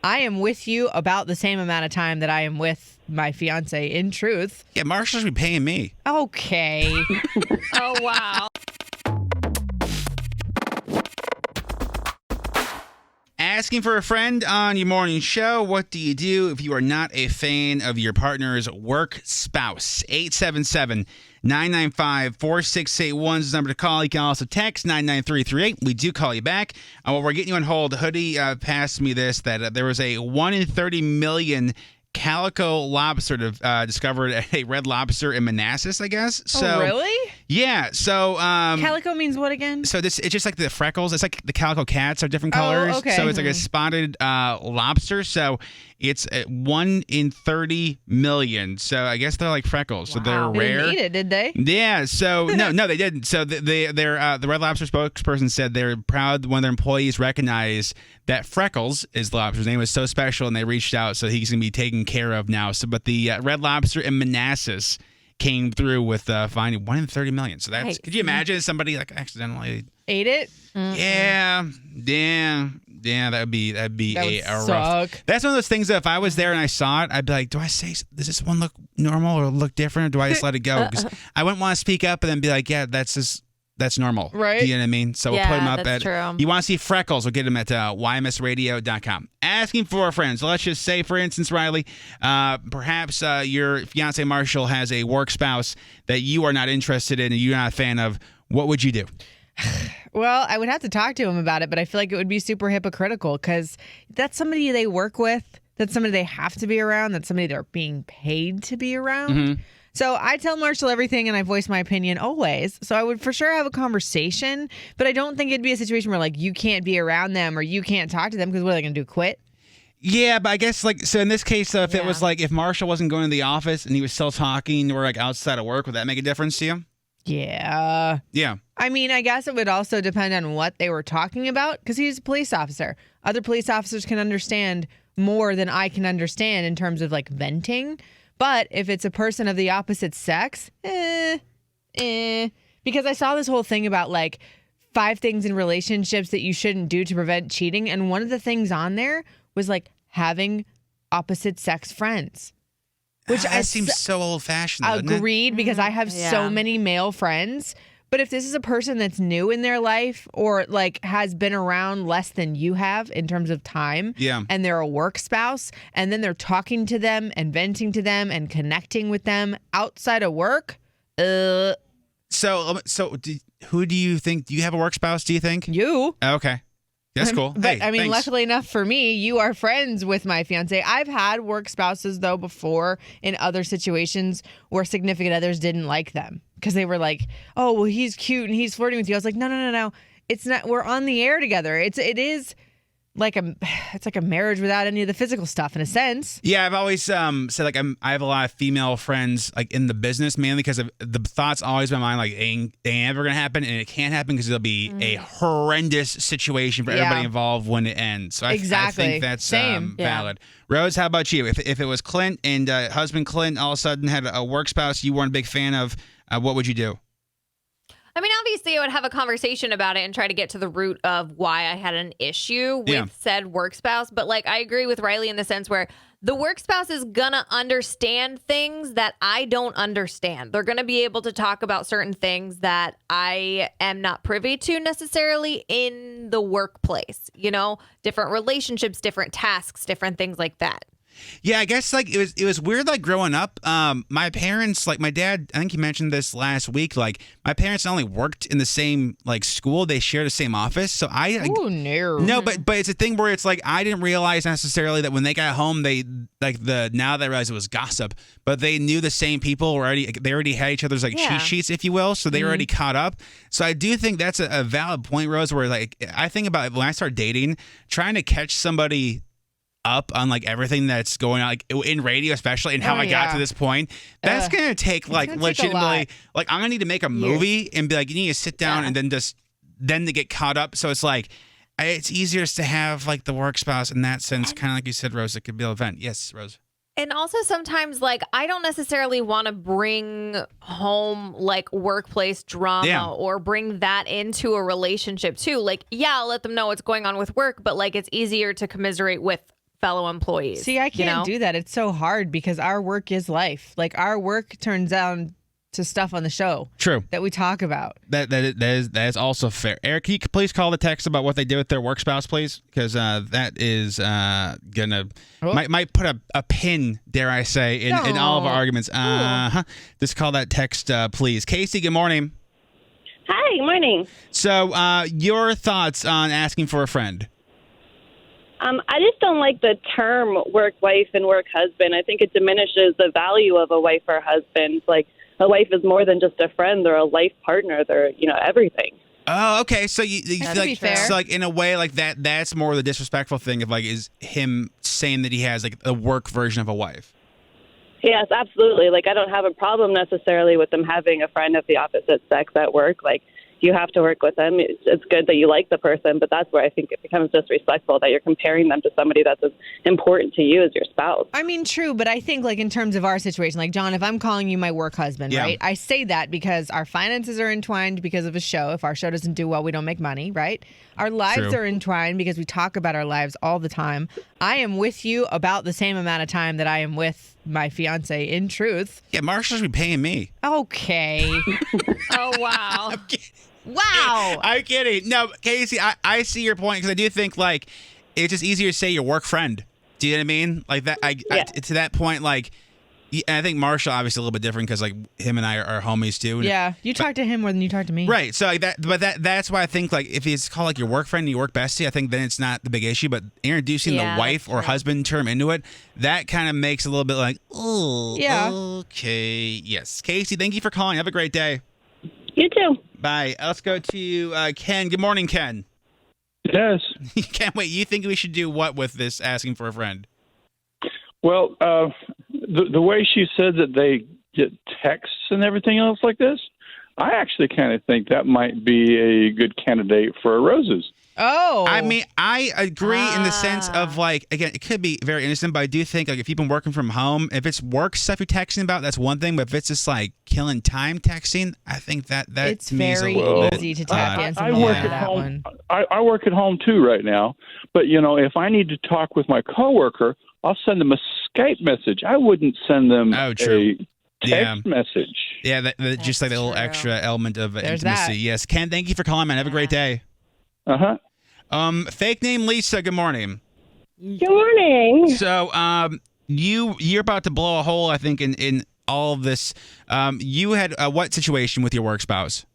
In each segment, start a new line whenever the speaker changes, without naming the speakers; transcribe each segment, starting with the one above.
I am with you about the same amount of time that I am with my fiance, in truth.
Yeah, Marshall should be paying me.
Okay.
Oh, wow.
Asking for a friend on your morning show. What do you do if you are not a fan of your partner's work spouse? 877-995-4681 is the number to call. You can also text 99338. We do call you back. While we're getting you on hold, Hoodie passed me this, that there was a 1 in 30 million calico lobster discovered at a Red Lobster in Manassas, I guess. So,
really?
Yeah. So
Calico means what again?
So it's just like the freckles. It's like the calico cats are different colors.
Oh, okay.
So it's like a spotted lobster. So it's 1 in 30 million. So I guess they're like freckles. So they're
They
rare.
didn't eat it, did they?
Yeah. So no, they didn't. So the Red Lobster spokesperson said they're proud when their employees recognize that Freckles is the lobster's name was so special, and they reached out, so he's gonna be taken care of now. So, but the Red Lobster in Manassas came through with finding 1 in 30 million. So that's
Nice.
Could you imagine somebody like accidentally
Ate it?
Yeah, that'd be
That would
a rough.
suck.
That's one of those things that if I was there and I saw it, I'd be like, do I say, does this one look normal or look different, or do I just let it go? Because I wouldn't want to speak up and then be like, yeah, that's normal.
Right.
Do you know what I mean? So we'll
Yeah,
put them up
that's
at.
true.
You want to see Freckles? We'll get them at ymsradio.com. Asking for a friend. So let's just say, for instance, Riley, perhaps your fiance Marshall has a work spouse that you are not interested in and you're not a fan of. What would you do?
Well, I would have to talk to him about it, but I feel like it would be super hypocritical because that's somebody they work with. That's somebody they have to be around. That's somebody they're being paid to be around.
Mm-hmm.
So I tell Marshall everything and I voice my opinion always. So I would for sure have a conversation, but I don't think it'd be a situation where like you can't be around them or you can't talk to them because what are they going to do? Quit?
Yeah, but I guess like so in this case, if it
Yeah.
was like if Marshall wasn't going to the office and he was still talking or like outside of work, would that make a difference to you?
Yeah.
Yeah.
I mean, I guess it would also depend on what they were talking about because he's a police officer. Other police officers can understand more than I can understand in terms of like venting. But if it's a person of the opposite sex, because I saw this whole thing about like 5 things in relationships that you shouldn't do to prevent cheating. And one of the things on there was like having opposite sex friends. Which
that seems so old fashioned.
Agreed, because I have so
Yeah.
many male friends. But if this is a person that's new in their life or like has been around less than you have in terms of time,
Yeah.
and they're a work spouse, and then they're talking to them and venting to them and connecting with them outside of work,
So who do you think? Do you have a work spouse? Do you think?
you.
Okay, that's cool.
But
Hey,
I mean,
thanks.
luckily enough for me, you are friends with my fiance. I've had work spouses though before in other situations where significant others didn't like them because they were like, "Oh, well, he's cute and he's flirting with you." I was like, "No. It's not. We're on the air together. It is like it's like a marriage without any of the physical stuff in a sense."
Yeah, I've always said like I have a lot of female friends like in the business mainly because of the thoughts always in my mind like ain't ever gonna happen and it can't happen because it'll be a horrendous situation for everybody involved when it ends. So I think that's
Same.
valid. Rose, how about you? If it was Clint and husband Clint all of a sudden had a work spouse you weren't a big fan of, what would you do?
I mean, obviously, I would have a conversation about it and try to get to the root of why I had an issue with said work spouse. But like, I agree with Riley in the sense where the work spouse is going to understand things that I don't understand. They're going to be able to talk about certain things that I am not privy to necessarily in the workplace, you know, different relationships, different tasks, different things like that.
Yeah, I guess like it was weird like growing up. My parents, like my dad, I think you mentioned this last week. Like my parents not only worked in the same like school, they shared the same office. So
Ooh, no.
No, but it's a thing where it's like I didn't realize necessarily that when they got home, they like now that I realized it was gossip, but they knew the same people they already had each other's like cheat sheets, if you will. So they were already caught up. So I do think that's a valid point, Rose. Where like I think about when I start dating, trying to catch somebody up on like everything that's going on like in radio especially and how I got to this point, that's gonna take like legitimately like I'm gonna need to make a movie and be like you need to sit down and then to get caught up. So it's like it's easier to have like the work spouse in that sense, kind of like you said, Rose. It could be an event. Yes, Rose.
And also sometimes, like, I don't necessarily want to bring home, like, workplace drama or bring that into a relationship, too. Like, yeah, I'll let them know what's going on with work, but, like, it's easier to commiserate with fellow employees.
See, I can't do that. It's so hard because our work is life. Like our work turns down to stuff on the show.
True.
That we talk about.
That is also fair. Eric, can you please call the text about what they did with their work spouse, please? Because that is might put a pin, dare I say, in all of our arguments. Just call that text, please. Casey, good morning.
Hi, good morning.
So, your thoughts on asking for a friend?
I just don't like the term work wife and work husband. I think it diminishes the value of a wife or husband. Like, a wife is more than just a friend. They're a life partner. They're, everything.
Oh, okay. So you feel like,
fair.
so like in a way like that's more the disrespectful thing of like is him saying that he has like a work version of a wife.
Yes, absolutely. Like, I don't have a problem necessarily with them having a friend of the opposite sex at work. Like, you have to work with them. It's good that you like the person, but that's where I think it becomes disrespectful that you're comparing them to somebody that's as important to you as your spouse.
I mean, true, but I think like in terms of our situation, like John, if I'm calling you my work husband, right? I say that because our finances are entwined because of a show. If our show doesn't do well, we don't make money, right? Our lives are entwined because we talk about our lives all the time. I am with you about the same amount of time that I am with my fiance, in truth.
Yeah, Marshall should be paying me.
Okay.
Oh, wow.
Wow.
I'm kidding. No, Casey, I see your point because I do think like it's just easier to say your work friend. Do you know what I mean? Like that. To that point, like, and I think Marshall obviously a little bit different because like him and I are homies too.
Yeah, you talk to him more than you talk to me.
Right. So like that's why I think like if it's called like your work friend and your work bestie, I think then it's not the big issue. But introducing the wife or husband term into it, that kind of makes a little bit like, oh,
yeah,
okay, yes. Casey, thank you for calling. Have a great day.
You too.
Bye. Let's go to Ken. Good morning, Ken.
Yes.
Can't wait. You think we should do what with this asking for a friend?
Well, the way she said that they get texts and everything else like this, I actually kind of think that might be a good candidate for roses.
Oh.
I mean, I agree in the sense of like, again, it could be very innocent, but I do think like if you've been working from home, if it's work stuff you're texting about, that's one thing. But if it's just like killing time texting, I think that
it's
to me is a
very
little
easy
bit
to tap dance.
I work at home. I work at home too right now. But if I need to talk with my coworker, I'll send them a Skype message. I wouldn't send them a text message.
Yeah, that's just like a little extra element of intimacy.
That.
Yes, Ken, thank you for calling, man. Have a great day. Fake name Lisa. Good morning.
Good morning.
So, you're about to blow a hole, I think, in all of this. You had what situation with your work spouse?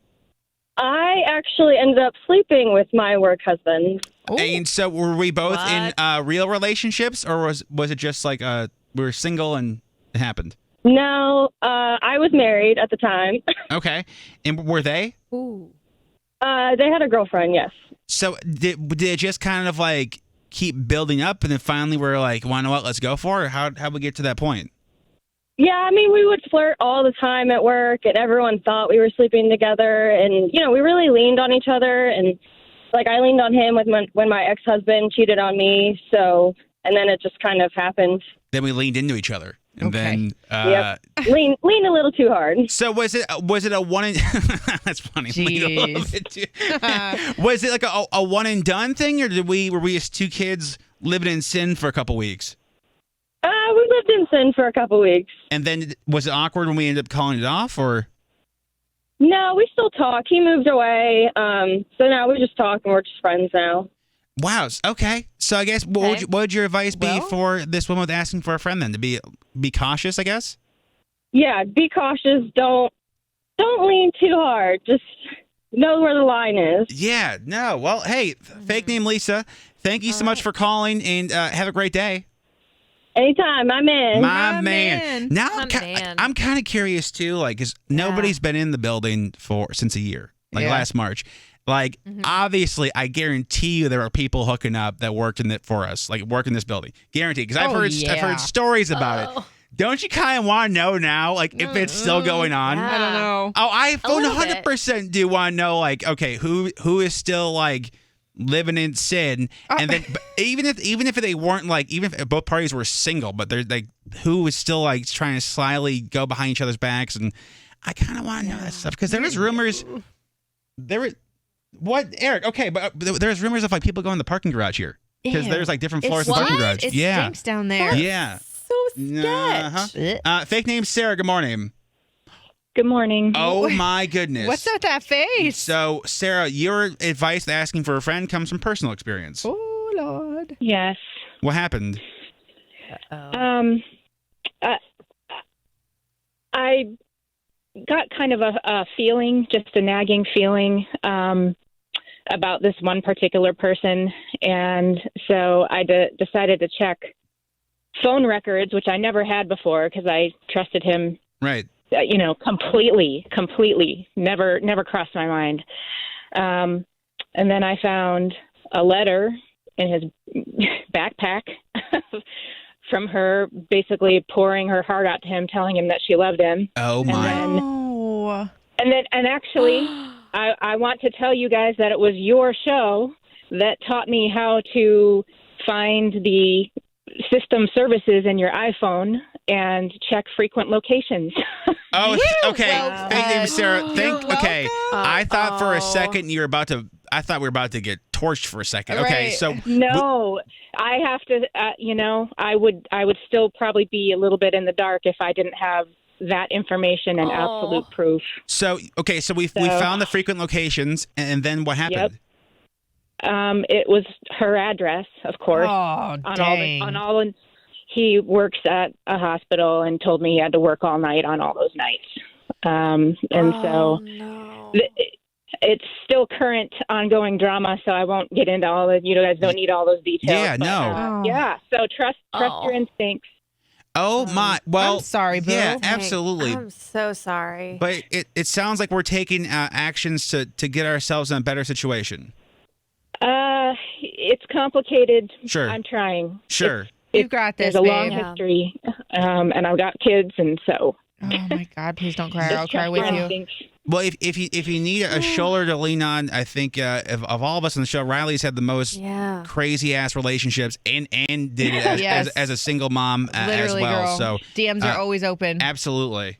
I actually ended up sleeping with my work husband.
Ooh.
And so, were we both in real relationships, or was it just like we were single and it happened?
No, I was married at the time.
Okay, and were they?
Ooh.
They had a girlfriend, yes.
So did it just kind of like keep building up, and then finally we're like, "Well, you know what? Let's go for it." How'd we get to that point?
Yeah, I mean, we would flirt all the time at work, and everyone thought we were sleeping together. And, we really leaned on each other. And, like, I leaned on him when my ex-husband cheated on me. So, and then it just kind of happened.
Then we leaned into each other. And then
lean a little too hard.
So was it a one and that's funny. Lean a little bit too. Was it like a one and done thing, or were we as two kids living in sin for a couple weeks?
We lived in sin for a couple weeks.
And then was it awkward when we ended up calling it off, or?
No, we still talk. He moved away, so now we just talk and we're just friends now.
Wow. Okay. So I guess what would your advice be for this woman with asking for a friend then? To be cautious, I guess?
Yeah, be cautious. Don't lean too hard. Just know where the line is.
Yeah. No. Well, hey, fake name Lisa, thank you so much for calling, and have a great day.
Anytime. I'm in.
My man. Now I'm kind of curious too, like, because nobody's been in the building since a year, like last March. Like, obviously, I guarantee you there are people hooking up that worked for us, like work in this building. Guaranteed, because I've heard stories about it. Don't you kind of want to know now, like, if it's still going on?
I don't know.
Oh, I 100% do want to know, like, okay, who is still like living in sin, and then even if they weren't, like, even if both parties were single, but they're like, who is still like trying to slyly go behind each other's backs, and I kind of want to know that stuff, because there was rumors. What, Eric? Okay, but there's rumors of like people going in the parking garage here. because there's like different floors
It's
in the parking
what?
garage.
It
Yeah.
stinks down there.
Yeah.
So sketch.
Fake name Sarah. Good morning.
Good morning.
Oh my goodness.
What's with that face?
So Sarah, your advice asking for a friend comes from personal experience.
Oh Lord.
Yes.
What happened?
I got kind of a feeling, just a nagging feeling about this one particular person. And so I decided to check phone records, which I never had before because I trusted him,
Right.
completely. Never crossed my mind. And then I found a letter in his backpack from her basically pouring her heart out to him, telling him that she loved him.
Oh my.
Oh.
And actually, I want to tell you guys that it was your show that taught me how to find the system services in your iPhone and check frequent locations.
Oh, okay.
Well
Thank you,
done.
Sarah.
You're
Okay.
welcome.
I thought for a second I thought we were about to get torched for a second. Okay,
Right.
so
No, I have to. I would still probably be a little bit in the dark if I didn't have that information and absolute proof.
so we found the frequent locations, and then what happened?
It was her address, of course.
Oh, dang.
He works at a hospital and told me he had to work all night on all those nights. So it's still current ongoing drama, so I won't get into all of, you guys don't need all those details.
Yeah,
but,
no.
yeah, so trust your instincts.
Oh my. Well,
I'm sorry, Boo.
Yeah, absolutely.
I'm so sorry.
But it sounds like we're taking actions to get ourselves in a better situation.
It's complicated.
Sure.
I'm trying.
Sure.
You've got this,
There's a long
babe.
history, and I've got kids, and so.
Oh my God! Please don't cry. I'll
just
cry
trust
with
your
you.
instincts.
Well, if you need a shoulder to lean on, I think of all of us on the show, Riley's had the most crazy ass relationships and did it
Yes.
as a single mom
Literally,
as well.
girl.
So
DMs are always open.
absolutely.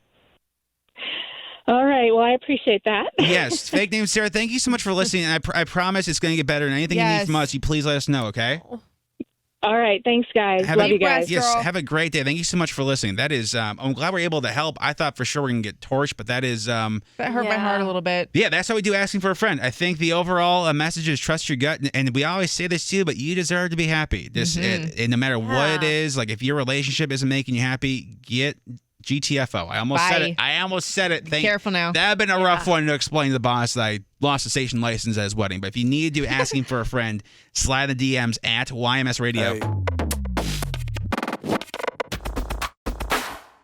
All right. Well, I appreciate that.
Yes. Fake name Sarah, thank you so much for listening. And I promise it's going to get better. And anything you need
Yes.
from us, you please let us know, okay?
All right. Thanks, guys.
Have
Love
a-
you guys.
Yes.
Yes,
girl.
have a great day. Thank you so much for listening. That is, I'm glad we're able to help. I thought for sure we're going to get torched, but that is,
That hurt my
Yeah.
heart a little bit.
yeah, that's how we do asking for a friend. I think the overall message is trust your gut. And we always say this too, but you deserve to be happy. Just, and no matter what it is, like if your relationship isn't making you happy, get GTFO. I almost said it.
Be careful now.
That would have been a rough one to explain to the boss that I lost the station license at his wedding. But if you need to do asking for a friend, slide the DMs at YMS Radio.
Hey.